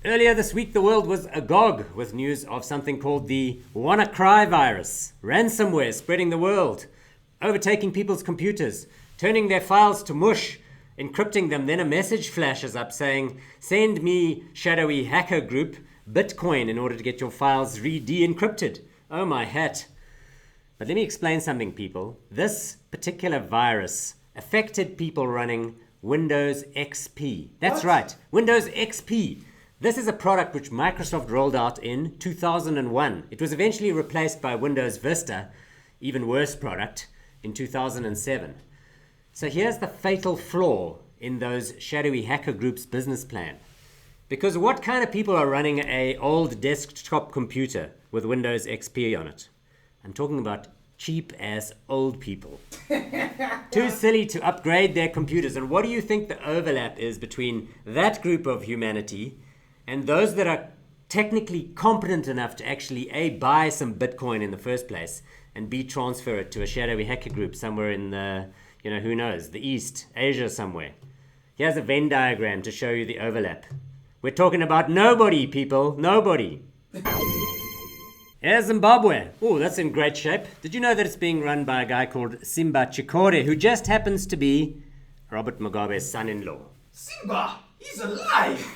Earlier this week, the world was agog with news of something called the WannaCry virus. Ransomware spreading the world, overtaking people's computers, turning their files to mush, encrypting them. Then a message flashes up saying, send me, shadowy hacker group, Bitcoin in order to get your files de-encrypted. Oh my hat. But let me explain something, people. This particular virus affected people running Windows XP. That's What? right, Windows XP. This is a product which Microsoft rolled out in 2001. It was eventually replaced by Windows Vista, even worse product, in 2007. So here's the fatal flaw in those shadowy hacker groups' business plan. Because what kind of people are running an old desktop computer with Windows XP on it? I'm talking about cheap-ass old people. Too silly to upgrade their computers. And what do you think the overlap is between that group of humanity and those that are technically competent enough to actually A, buy some Bitcoin in the first place, and B, transfer it to a shadowy hacker group somewhere in the, who knows, the East, Asia somewhere? Here's a Venn diagram to show you the overlap. We're talking about nobody, people, nobody. Here's Zimbabwe. Oh, that's in great shape. Did you know that it's being run by a guy called Simba Chikore, who just happens to be Robert Mugabe's son-in-law? Simba, he's alive!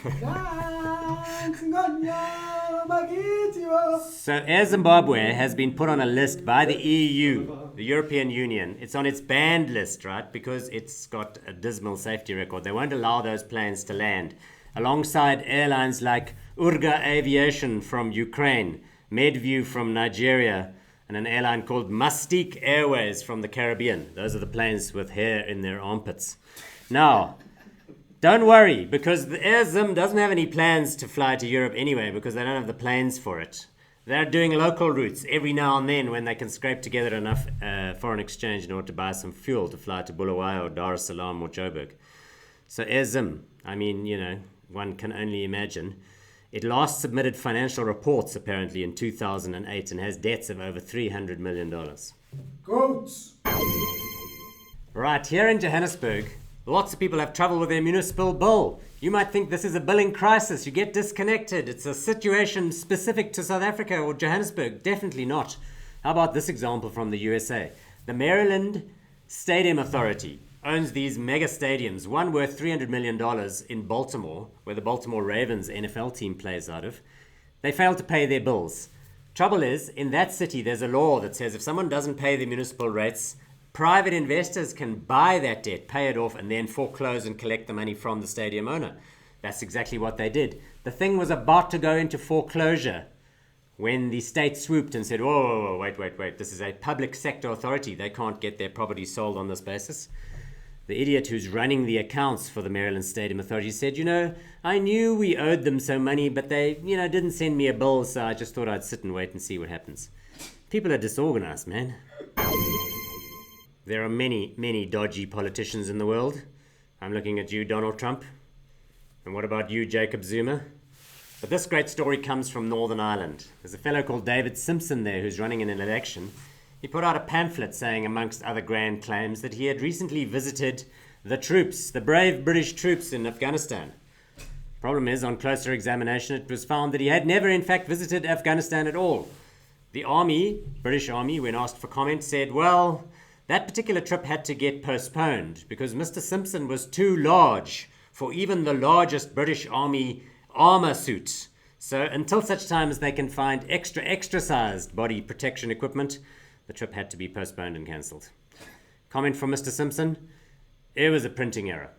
So Air Zimbabwe has been put on a list by the EU, the European Union. It's on its banned list, right? Because it's got a dismal safety record. They won't allow those planes to land. Alongside airlines like Urga Aviation from Ukraine, Medview from Nigeria, and an airline called Mustique Airways from the Caribbean. Those are the planes with hair in their armpits. Now, don't worry, because the Air Zim doesn't have any plans to fly to Europe anyway, because they don't have the planes for it. They're doing local routes every now and then when they can scrape together enough foreign exchange in order to buy some fuel to fly to Bulawayo or Dar es Salaam or Joburg. So Air Zim, one can only imagine. It last submitted financial reports apparently in 2008 and has debts of over $300 million. Goats! Right, here in Johannesburg, lots of people have trouble with their municipal bill. You might think this is a billing crisis. You get disconnected. It's a situation specific to South Africa or Johannesburg. Definitely not. How about this example from the USA? The Maryland Stadium Authority owns these mega stadiums, one worth $300 million in Baltimore, where the Baltimore Ravens NFL team plays out of. They failed to pay their bills. Trouble is, in that city, there's a law that says if someone doesn't pay the municipal rates, private investors can buy that debt, pay it off, and then foreclose and collect the money from the stadium owner. That's exactly what they did. The thing was about to go into foreclosure when the state swooped and said, whoa, wait, this is a public sector authority. They can't get their property sold on this basis. The idiot who's running the accounts for the Maryland Stadium Authority said, I knew we owed them some money, but they, didn't send me a bill, so I just thought I'd sit and wait and see what happens. People are disorganized, man. There are many, many dodgy politicians in the world. I'm looking at you, Donald Trump. And what about you, Jacob Zuma? But this great story comes from Northern Ireland. There's a fellow called David Simpson there who's running in an election. He put out a pamphlet saying, amongst other grand claims, that he had recently visited the troops, the brave British troops in Afghanistan. Problem is, on closer examination, it was found that he had never in fact visited Afghanistan at all. The army, British Army, when asked for comment, said, well, that particular trip had to get postponed because Mr. Simpson was too large for even the largest British Army armor suits. So until such time as they can find extra-sized body protection equipment, the trip had to be postponed and cancelled. Comment from Mr. Simpson, it was a printing error.